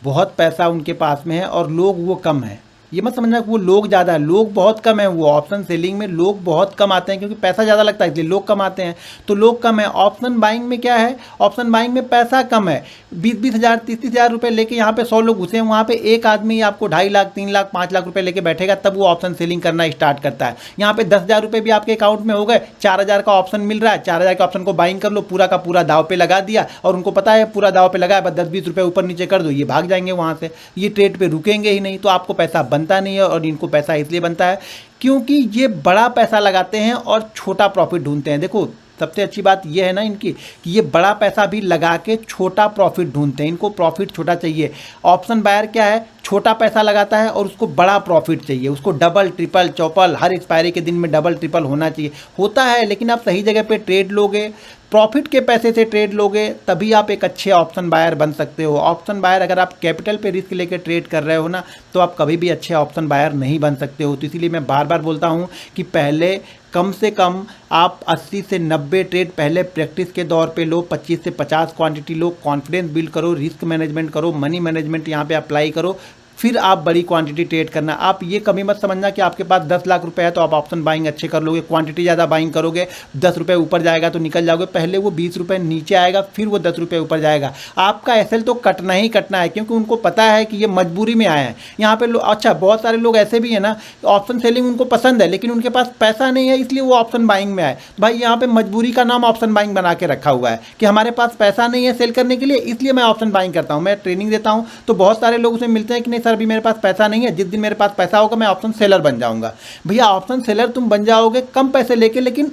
बहुत पैसा उनके पास में है, और लोग वो कम है। ये मत समझना कि वो लोग ज़्यादा है, लोग बहुत कम है। वो ऑप्शन सेलिंग में लोग बहुत कम आते हैं क्योंकि पैसा ज़्यादा लगता है, इसलिए लोग कम आते हैं, तो लोग कम है। ऑप्शन बाइंग में क्या है, ऑप्शन बाइंग में पैसा कम है। 20-20 हज़ार 30-30 हज़ार रुपये लेके यहाँ पे 100 लोग घुसे हैं, वहाँ पे एक आदमी आपको 2.5 लाख 3 लाख 5 लाख रुपये लेके बैठेगा, तब वो ऑप्शन सेलिंग करना स्टार्ट करता है। यहाँ पे 10 हज़ार रुपये भी आपके अकाउंट में हो गए, 4 हज़ार का ऑप्शन मिल रहा है, 4 हज़ार के ऑप्शन को बाइंग कर लो, पूरा का पूरा दाव पे लगा दिया, और उनको पता है पूरा दाव पे लगा है, बस 10-20 रुपये ऊपर नीचे कर दो, ये भाग जाएंगे वहाँ से, ये ट्रेड पे रुकेंगे ही नहीं, तो आपको पैसा बनता नहीं है। और इनको पैसा इसलिए बनता है क्योंकि ये बड़ा पैसा लगाते हैं और छोटा प्रॉफिट ढूंढते हैं। देखो सबसे अच्छी बात यह है ना इनकी कि ये बड़ा पैसा भी लगा के छोटा प्रॉफिट ढूंढते हैं, इनको प्रॉफिट छोटा चाहिए। ऑप्शन बायर क्या है, छोटा पैसा लगाता है और उसको बड़ा प्रॉफिट चाहिए, उसको डबल ट्रिपल चौपल हर एक्सपायरी के दिन में डबल ट्रिपल होना चाहिए। होता है, लेकिन आप सही जगह पे ट्रेड लोगे, प्रॉफिट के पैसे से ट्रेड लोगे, तभी आप एक अच्छे ऑप्शन बायर बन सकते हो। ऑप्शन बायर अगर आप कैपिटल पे रिस्क लेके ट्रेड कर रहे हो ना, तो आप कभी भी अच्छे ऑप्शन बायर नहीं बन सकते हो। तो इसीलिए मैं बार बार बोलता हूँ कि पहले कम से कम आप 80 से 90 ट्रेड पहले प्रैक्टिस के दौर पे लो, 25 से 50 क्वांटिटी लो, कॉन्फिडेंस बिल्ड करो, रिस्क मैनेजमेंट करो, मनी मैनेजमेंट यहाँ पे अप्लाई करो, फिर आप बड़ी क्वांटिटी ट्रेड करना। आप ये कभी मत समझना कि आपके पास 10 लाख रुपए है तो आप ऑप्शन बाइंग अच्छे कर लोगे, क्वांटिटी ज़्यादा बाइंग करोगे, 10 रुपये ऊपर जाएगा तो निकल जाओगे। पहले वो 20 रुपये नीचे आएगा, फिर वो 10 रुपये ऊपर जाएगा। आपका एसएल तो कटना ही कटना है, क्योंकि उनको पता है कि ये मजबूरी में आए हैं यहाँ पे। अच्छा बहुत सारे लोग ऐसे भी हैं ना, ऑप्शन सेलिंग उनको पसंद है लेकिन उनके पास पैसा नहीं है, इसलिए वो ऑप्शन बाइंग में आए। भाई यहाँ पे मजबूरी का नाम ऑप्शन बाइंग बना के रखा हुआ है कि हमारे पास पैसा नहीं है सेल करने के लिए, इसलिए मैं ऑप्शन बाइंग करता हूँ। मैं ट्रेनिंग देता हूँ तो बहुत सारे लोग उसमें मिलते हैं कि नहीं सर अभी मेरे पास पैसा नहीं है, जिस दिन मेरे पास पैसा होगा मैं ऑप्शन सेलर बन जाऊंगा। भैया ऑप्शन सेलर तुम बन जाओगे कम पैसे लेके, लेकिन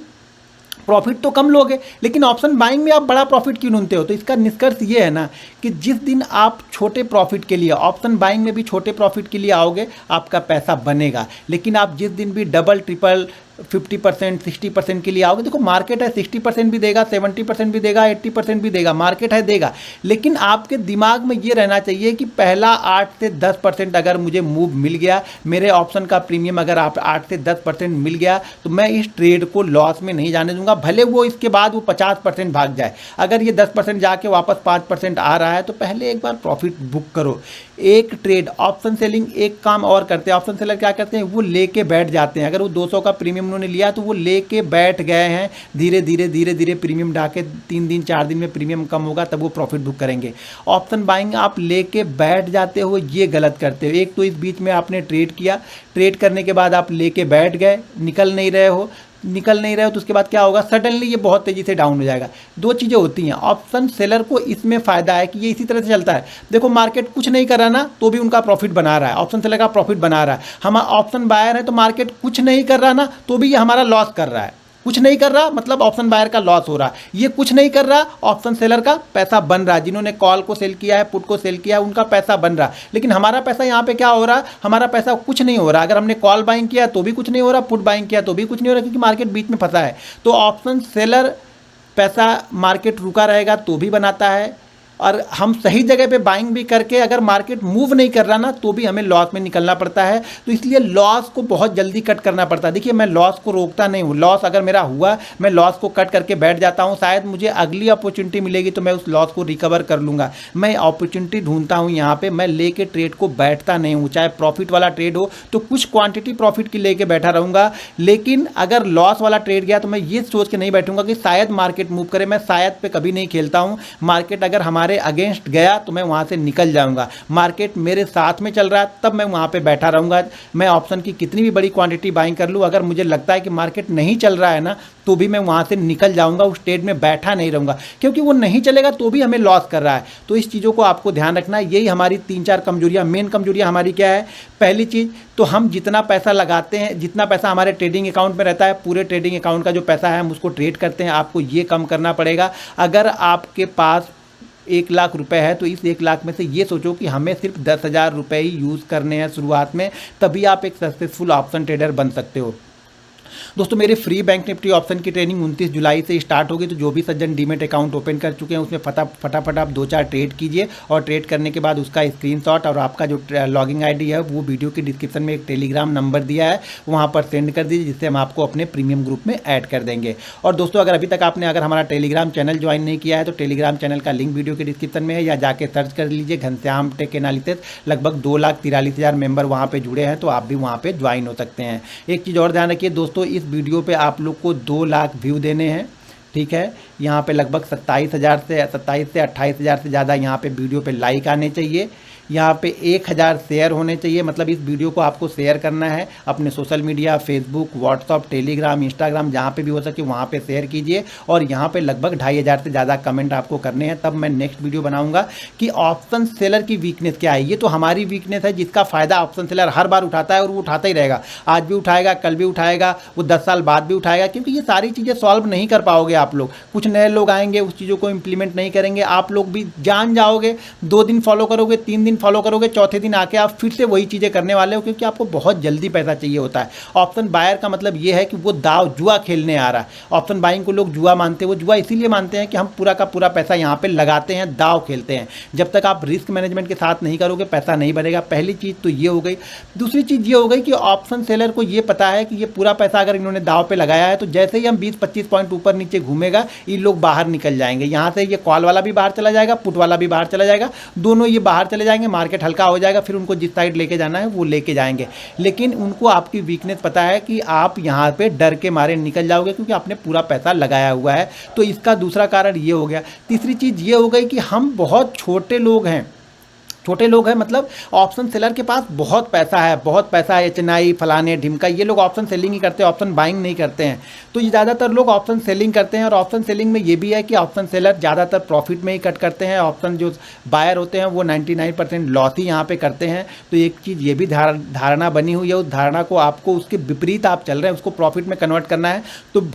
प्रॉफिट तो कम लोगे। लेकिन ऑप्शन बाइंग में आप बड़ा प्रॉफिट क्यों ढूंढते हो? तो इसका निष्कर्ष ये है ना कि जिस दिन आप छोटे प्रॉफिट के लिए ऑप्शन बाइंग में भी छोटे प्रॉफिट के लिए आओगे, आपका पैसा बनेगा। लेकिन आप जिस दिन भी डबल ट्रिपल 50% 60% के लिए आओगे, देखो मार्केट है 60% भी देगा, 70% भी देगा, 80% भी देगा, मार्केट है देगा। लेकिन आपके दिमाग में ये रहना चाहिए कि पहला 8 से 10% अगर मुझे मूव मिल गया, मेरे ऑप्शन का प्रीमियम अगर आप 8 से 10% मिल गया, तो मैं इस ट्रेड को लॉस में नहीं जाने दूंगा, भले वो इसके बाद वो 50% भाग जाए। अगर ये 10% जाके वापस 5% आ रहा है तो पहले एक बार प्रॉफिट बुक करो। एक ट्रेड ऑप्शन सेलिंग एक काम और करते हैं, ऑप्शन सेलर क्या करते हैं, वो लेके बैठ जाते हैं। अगर वो 200 का प्रीमियम उन्होंने लिया तो वो लेके बैठ गए हैं, धीरे धीरे धीरे धीरे प्रीमियम ढाके 3 दिन 4 दिन में प्रीमियम कम होगा तब वो प्रॉफिट बुक करेंगे। ऑप्शन बाइंग आप लेके बैठ जाते हो, ये गलत करते हो। एक तो इस बीच में आपने ट्रेड किया, ट्रेड करने के बाद आप लेके बैठ गए, निकल नहीं रहे हो तो उसके बाद क्या होगा, सडनली ये बहुत तेज़ी से डाउन हो जाएगा। दो चीज़ें होती हैं। ऑप्शन सेलर को इसमें फ़ायदा है कि ये इसी तरह से चलता है। देखो मार्केट कुछ नहीं कर रहा ना तो भी उनका प्रॉफिट बना रहा है, ऑप्शन सेलर का प्रॉफिट बना रहा है। हम ऑप्शन बायर है तो मार्केट कुछ नहीं कर रहा ना तो भी ये हमारा लॉस कर रहा है। कुछ नहीं कर रहा मतलब ऑप्शन बायर का लॉस हो रहा है, ये कुछ नहीं कर रहा ऑप्शन सेलर का पैसा बन रहा है। जिन्होंने कॉल को सेल किया है, पुट को सेल किया है, उनका पैसा बन रहा है। लेकिन हमारा पैसा यहाँ पे क्या हो रहा है, हमारा पैसा कुछ नहीं हो रहा। अगर हमने कॉल बाइंग किया तो भी कुछ नहीं हो रहा, पुट बाइंग किया तो भी कुछ नहीं हो रहा, क्योंकि मार्केट बीच में फंसा है। तो ऑप्शन सेलर पैसा मार्केट रुका रहेगा तो भी बनाता है, और हम सही जगह पे बाइंग भी करके अगर मार्केट मूव नहीं कर रहा ना तो भी हमें लॉस में निकलना पड़ता है। तो इसलिए लॉस को बहुत जल्दी कट करना पड़ता है। देखिए मैं लॉस को रोकता नहीं हूँ, लॉस अगर मेरा हुआ मैं लॉस को कट करके बैठ जाता हूँ, शायद मुझे अगली अपॉर्चुनिटी मिलेगी तो मैं उस लॉस को रिकवर कर लूँगा। मैं अपॉर्चुनिटी ढूंढता हूँ यहाँ पर, मैं लेके ट्रेड को बैठता नहीं हूँ। चाहे प्रॉफिट वाला ट्रेड हो तो कुछ क्वान्टिटी प्रॉफिट की लेके बैठा रहूँगा, लेकिन अगर लॉस वाला ट्रेड गया तो मैं ये सोच के नहीं बैठूंगा कि शायद मार्केट मूव करे। मैं शायद पे कभी नहीं खेलता हूँ। मार्केट अगर हमारे हमारे अगेंस्ट गया तो मैं वहाँ से निकल जाऊँगा। मार्केट मेरे साथ में चल रहा है तब मैं वहाँ पे बैठा रहूँगा। मैं ऑप्शन की कितनी भी बड़ी क्वांटिटी बाइंग कर लूँ, अगर मुझे लगता है कि मार्केट नहीं चल रहा है ना तो भी मैं वहाँ से निकल जाऊँगा, उस ट्रेड में बैठा नहीं रहूँगा, क्योंकि वो नहीं चलेगा तो भी हमें लॉस कर रहा है। तो इस चीज़ों को आपको ध्यान रखना है। यही हमारी 3-4 कमजोरियाँ, मेन कमजोरियाँ हमारी क्या है। पहली चीज़ तो हम जितना पैसा लगाते हैं, जितना पैसा हमारे ट्रेडिंग अकाउंट में रहता है, पूरे ट्रेडिंग अकाउंट का जो पैसा है हम उसको ट्रेड करते हैं। आपको ये कम करना पड़ेगा। अगर आपके पास 1 लाख रुपए है तो इस 1 लाख में से ये सोचो कि हमें सिर्फ 10,000 रुपये ही यूज़ करने हैं शुरुआत में, तभी आप एक सक्सेसफुल ऑप्शन ट्रेडर बन सकते हो। दोस्तों मेरे फ्री बैंक निफ्टी ऑप्शन की ट्रेनिंग 29 जुलाई से स्टार्ट होगी। तो जो भी सज्जन डीमेट अकाउंट ओपन कर चुके हैं उसमें फटाफट आप 2-4 ट्रेड कीजिए, और ट्रेड करने के बाद उसका स्क्रीनशॉट और आपका जो लॉगिंग आईडी है वो वीडियो की डिस्क्रिप्शन में एक टेलीग्राम नंबर दिया है, वहाँ पर सेंड कर दीजिए, जिससे हम आपको अपने प्रीमियम ग्रुप में ऐड कर देंगे। और दोस्तों अगर अभी तक आपने हमारा टेलीग्राम चैनल ज्वाइन नहीं किया है तो टेलीग्राम चैनल का लिंक वीडियो के डिस्क्रिप्शन में है, या जाके सर्च कर लीजिए घनश्याम टेक एनालिसिस। लगभग 2,43,000 मेंबर वहाँ पे जुड़े हैं, तो आप भी वहाँ पे ज्वाइन हो सकते हैं। एक चीज़ और ध्यान रखिए दोस्तों, इस वीडियो पे आप लोग को 2 लाख व्यू देने हैं, ठीक है। यहाँ पे लगभग 27 से 28 हज़ार से ज़्यादा यहाँ पे वीडियो पे लाइक आने चाहिए। यहाँ पे 1,000 शेयर होने चाहिए, मतलब इस वीडियो को आपको शेयर करना है अपने social media, Facebook, WhatsApp, Telegram, Instagram, जहाँ पे भी हो सके वहाँ पे शेयर कीजिए। और यहाँ पे लगभग 2,500 से ज़्यादा कमेंट आपको करने हैं, तब मैं नेक्स्ट वीडियो बनाऊंगा कि ऑप्शन सेलर की वीकनेस क्या है। ये तो हमारी वीकनेस है जिसका फ़ायदा ऑप्शन सेलर हर बार उठाता है, और वो उठाता ही रहेगा। आज भी उठाएगा, कल भी उठाएगा, वो 10 साल बाद भी उठाएगा, क्योंकि ये सारी चीज़ें सॉल्व नहीं कर पाओगे आप लोग। कुछ नए लोग आएंगे, उस चीज़ों को इंप्लीमेंट नहीं करेंगे, आप लोग भी जान जाओगे। 2 दिन फॉलो करोगे, 3 दिन फॉलो करोगे, चौथे दिन आके आप फिर से वही चीज़ें करने वाले हो, क्योंकि आपको बहुत जल्दी पैसा चाहिए होता है। ऑप्शन बायर का मतलब ये है कि वो दाव जुआ खेलने आ रहा है। ऑप्शन बाइंग को लोग जुआ मानते हैं, वो जुआ इसीलिए मानते हैं कि हम पूरा का पूरा पैसा यहाँ पे लगाते हैं, दाव खेलते हैं। जब तक आप रिस्क मैनेजमेंट के साथ नहीं करोगे पैसा नहीं बनेगा। पहली चीज़ तो ये हो गई। दूसरी चीज़ ये हो गई कि ऑप्शन सेलर को ये पता है कि ये पूरा पैसा अगर इन्होंने दाव पे लगाया है तो जैसे ही हम 20-25 पॉइंट ऊपर नीचे घूमेगा ये लोग बाहर निकल जाएंगे। यहाँ से ये कॉल वाला भी बाहर चला जाएगा, पुट वाला भी बाहर चला जाएगा, दोनों ये बाहर चले जाएंगे, मार्केट हल्का हो जाएगा, फिर उनको जिस साइड लेके जाना है वो लेके जाएंगे। लेकिन उनको आपकी वीकनेस पता है कि आप यहाँ पे डर के मारे निकल जाओगे, क्योंकि आपने पूरा पैसा लगाया हुआ है। तो इसका दूसरा कारण ये हो गया। तीसरी चीज़ ये हो गई कि हम बहुत छोटे लोग हैं, मतलब ऑप्शन सेलर के पास बहुत पैसा है, एचएनआई, फलाने ढिमका, ये लोग ऑप्शन सेलिंग ही करते हैं, ऑप्शन बाइंग नहीं करते हैं। तो ये ज़्यादातर लोग ऑप्शन सेलिंग करते हैं, और ऑप्शन सेलिंग में ये भी है कि ऑप्शन सेलर ज़्यादातर प्रॉफिट में ही कट करते हैं। ऑप्शन जो बायर होते हैं वो 99% लॉस ही यहाँ पे करते हैं। तो एक चीज़ ये भी धारणा बनी हुई है, उस धारणा को आपको उसके विपरीत आप चल रहे हैं, उसको प्रॉफिट में कन्वर्ट करना है। तो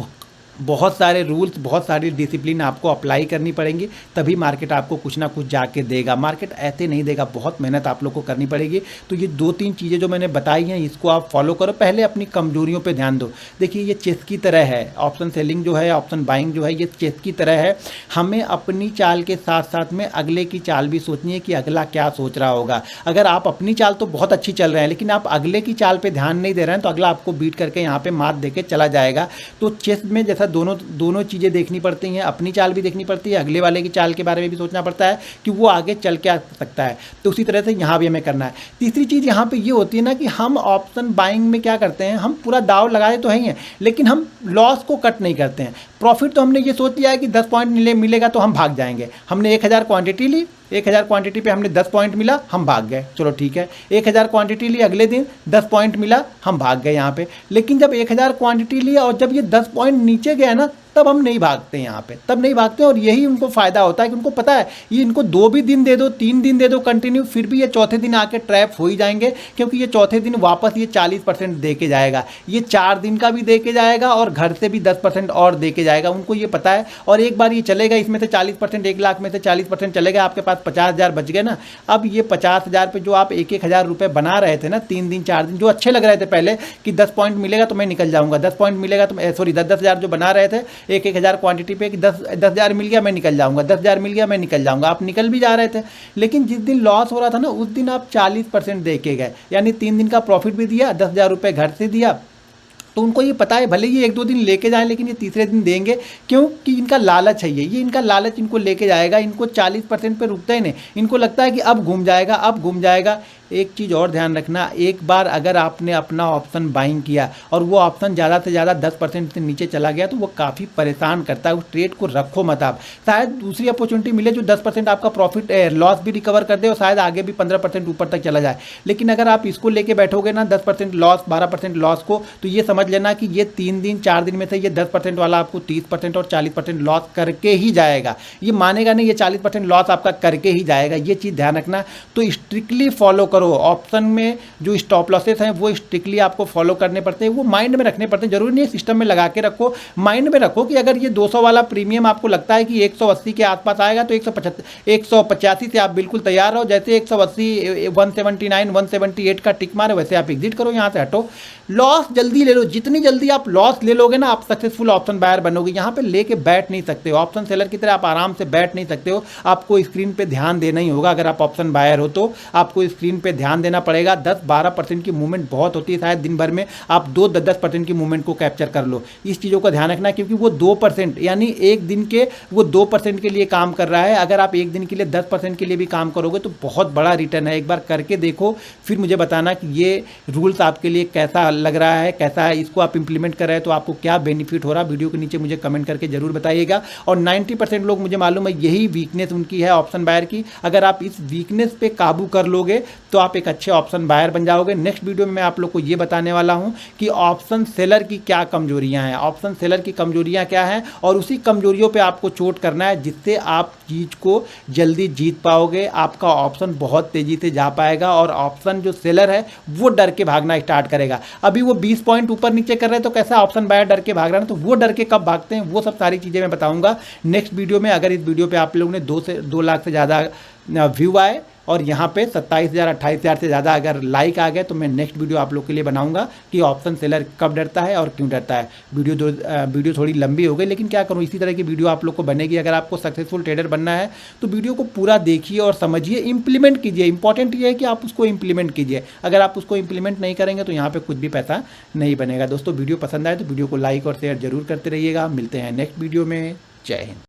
बहुत सारे रूल्स, बहुत सारी डिसिप्लिन आपको अप्लाई करनी पड़ेंगी, तभी मार्केट आपको कुछ ना कुछ जाके देगा। मार्केट ऐसे नहीं देगा, बहुत मेहनत आप लोग को करनी पड़ेगी। तो ये 2-3 चीज़ें जो मैंने बताई हैं इसको आप फॉलो करो। पहले अपनी कमजोरियों पे ध्यान दो। देखिए ये चेस की तरह है, ऑप्शन सेलिंग जो है, ऑप्शन बाइंग जो है, ये चेस की तरह है। हमें अपनी चाल के साथ साथ में अगले की चाल भी सोचनी है कि अगला क्या सोच रहा होगा। अगर आप अपनी चाल तो बहुत अच्छी चल रहे हैं, लेकिन आप अगले की चाल पर ध्यान नहीं दे रहे हैं, तो अगला आपको बीट करके यहाँ पर मात दे के चला जाएगा। तो चेस में जैसा दोनों चीज़ें देखनी पड़ती हैं, अपनी चाल भी देखनी पड़ती है, अगले वाले की चाल के बारे में भी सोचना पड़ता है कि वो आगे चल के आ सकता है। तो उसी तरह से यहाँ भी हमें करना है। तीसरी चीज़ यहाँ पे ये होती है ना कि हम ऑप्शन बाइंग में क्या करते हैं, हम पूरा दाव लगाए तो हैं, लेकिन हम लॉस को कट नहीं करते हैं। प्रॉफिट तो हमने ये सोच लिया है कि 10 पॉइंट मिलेगा तो हम भाग जाएंगे। हमने 1,000 क्वांटिटी ली, 1,000 क्वांटिटी पे हमने 10 पॉइंट मिला, हम भाग गए, चलो ठीक है। 1,000 क्वांटिटी ली, अगले दिन 10 पॉइंट मिला, हम भाग गए यहाँ पे। लेकिन जब 1,000 क्वांटिटी लिया और जब ये 10 पॉइंट नीचे गया ना, तब हम नहीं भागते यहाँ पे, तब नहीं भागते। और यही उनको फ़ायदा होता है कि उनको पता है ये इनको 2 भी दिन दे दो, 3 दिन दे दो कंटिन्यू, फिर भी ये चौथे दिन आके ट्रैप हो ही जाएंगे, क्योंकि ये चौथे दिन वापस ये 40% दे के जाएगा, ये 4 दिन का भी दे के जाएगा और घर से भी 10% और दे के जाएगा। उनको ये पता है। और एक बार ये चलेगा, इसमें से 40%, 1 लाख में से 40% चलेगा, आपके पास 50,000 बच गए ना। अब ये 50,000 पे जो आप 1-1 हज़ार रुपये बना रहे थे ना 3 दिन 4 दिन, जो अच्छे लग रहे थे पहले कि 10 पॉइंट मिलेगा तो मैं निकल जाऊँगा, 10 पॉइंट मिलेगा तो 10-10 हज़ार जो बना रहे थे 1-1 हज़ार क्वांटिटी पे कि 10,000 मिल गया मैं निकल जाऊंगा, 10,000 मिल गया मैं निकल जाऊंगा, आप निकल भी जा रहे थे। लेकिन जिस दिन लॉस हो रहा था ना उस दिन आप 40% दे के गए, यानी 3 दिन का प्रॉफिट भी दिया, 10,000 रुपये घर से दिया। तो उनको ये पता है भले ये 1-2 दिन लेके जाएं, लेकिन ये तीसरे दिन देंगे, क्योंकि इनका लालच है, ये इनका लालच इनको लेके जाएगा। इनको 40% पे रुकता ही नहीं, इनको लगता है कि अब घूम जाएगा, अब घूम जाएगा। एक चीज़ और ध्यान रखना, एक बार अगर आपने अपना ऑप्शन बाइंग किया और वो ऑप्शन ज़्यादा से ज़्यादा 10% से नीचे चला गया तो वो काफ़ी परेशान करता है। उस ट्रेड को रखो मत आप, शायद दूसरी अपॉर्चुनिटी मिले जो 10% आपका प्रॉफिट लॉस भी रिकवर कर दे और शायद आगे भी 15% ऊपर तक चला जाए। लेकिन अगर आप इसको लेके बैठोगे ना 10% लॉस 12% लॉस को, तो ये समझ लेना कि ये 3 दिन 4 दिन में से ये 10% वाला आपको 30% और 40% लॉस करके ही जाएगा। ये मानेगा नहीं, ये 40% लॉस आपका करके ही जाएगा। ये चीज़ ध्यान रखना। तो स्ट्रिक्टली फॉलो करो। ऑप्शन में जो स्टॉप लॉसेस हैं वो स्ट्रिक्टली आपको फॉलो करने पड़ते हैं, वो माइंड में रखने पड़ते हैं। जरूरी नहीं सिस्टम में लगा के रखो, माइंड में रखो कि अगर ये 200 वाला प्रीमियम आपको लगता है कि 180 के आसपास आएगा तो 185 से आप बिल्कुल तैयार हो। जैसे 180 179 178 का टिक मारे वैसे आप एग्जिट करो, यहाँ से हटो। लॉस जल्दी ले लो, जितनी जल्दी आप लॉस ले लोगे ना आप सक्सेसफुल ऑप्शन बायर बनोगे। यहाँ पे लेके बैठ नहीं सकते हो, ऑप्शन सेलर की तरह आप आराम से बैठ नहीं सकते हो। आपको स्क्रीन पे ध्यान देना ही होगा। अगर आप ऑप्शन बायर हो तो आपको स्क्रीन पे ध्यान देना पड़ेगा। 10-12% की मूवमेंट बहुत होती है, शायद दिन भर में आप 2-10% की मूवमेंट को कैप्चर कर लो। इस चीज़ों का ध्यान रखना, क्योंकि वो 2% यानी एक दिन के वो 2% के लिए काम कर रहा है। अगर आप एक दिन के लिए 10% के लिए भी काम करोगे तो बहुत बड़ा रिटर्न है। एक बार करके देखो, फिर मुझे बताना कि ये रूल्स आपके लिए कैसा लग रहा है, कैसा है, इसको आप इंप्लीमेंट कर रहे हैं तो आपको क्या बेनिफिट हो रहा है। वीडियो के नीचे मुझे कमेंट करके जरूर बताइएगा। और 90% लोग, मुझे मालूम है, यही वीकनेस उनकी है ऑप्शन बायर की। अगर आप इस वीकनेस पे काबू कर लोगे तो आप एक अच्छे ऑप्शन बायर बन जाओगे। नेक्स्ट वीडियो में मैं आप लोग को ये बताने वाला हूं कि ऑप्शन सेलर की क्या कमजोरियां हैं, ऑप्शन सेलर की कमजोरियां क्या हैं, और उसी कमजोरियों पे आपको चोट करना है जिससे आप चीज को जल्दी जीत पाओगे। आपका ऑप्शन बहुत तेजी से जा पाएगा और ऑप्शन जो सेलर है वो डर के भागना स्टार्ट करेगा। अभी वो 20 पॉइंट ऊपर नीचे कर रहे हैं तो कैसा ऑप्शन बायर डर के भाग रहा है, तो वो डर के कब भागते हैं, वो सब सारी चीज़ें मैं बताऊंगा नेक्स्ट वीडियो में। अगर इस वीडियो पे आप लोगों ने 2 लाख से ज़्यादा व्यू आए और यहाँ पे 27,000 28,000 से ज़्यादा अगर लाइक आ गए तो मैं नेक्स्ट वीडियो आप लोग के लिए बनाऊंगा कि ऑप्शन सेलर कब डरता है और क्यों डरता है। वीडियो थोड़ी लंबी हो गई, लेकिन क्या करूँ, इसी तरह की वीडियो आप लोग को बनेगी। अगर आपको सक्सेसफुल ट्रेडर बनना है तो वीडियो को पूरा देखिए और समझिए, इंप्लीमेंट कीजिए। इंपॉर्टेंट ये है कि आप उसको इंप्लीमेंट कीजिए। अगर आप उसको इंप्लीमेंट नहीं करेंगे तो यहाँ पर कुछ भी पैसा नहीं बनेगा। दोस्तों वीडियो पसंद आए तो वीडियो को लाइक और शेयर जरूर करते रहिएगा। मिलते हैं नेक्स्ट वीडियो में। जय हिंद।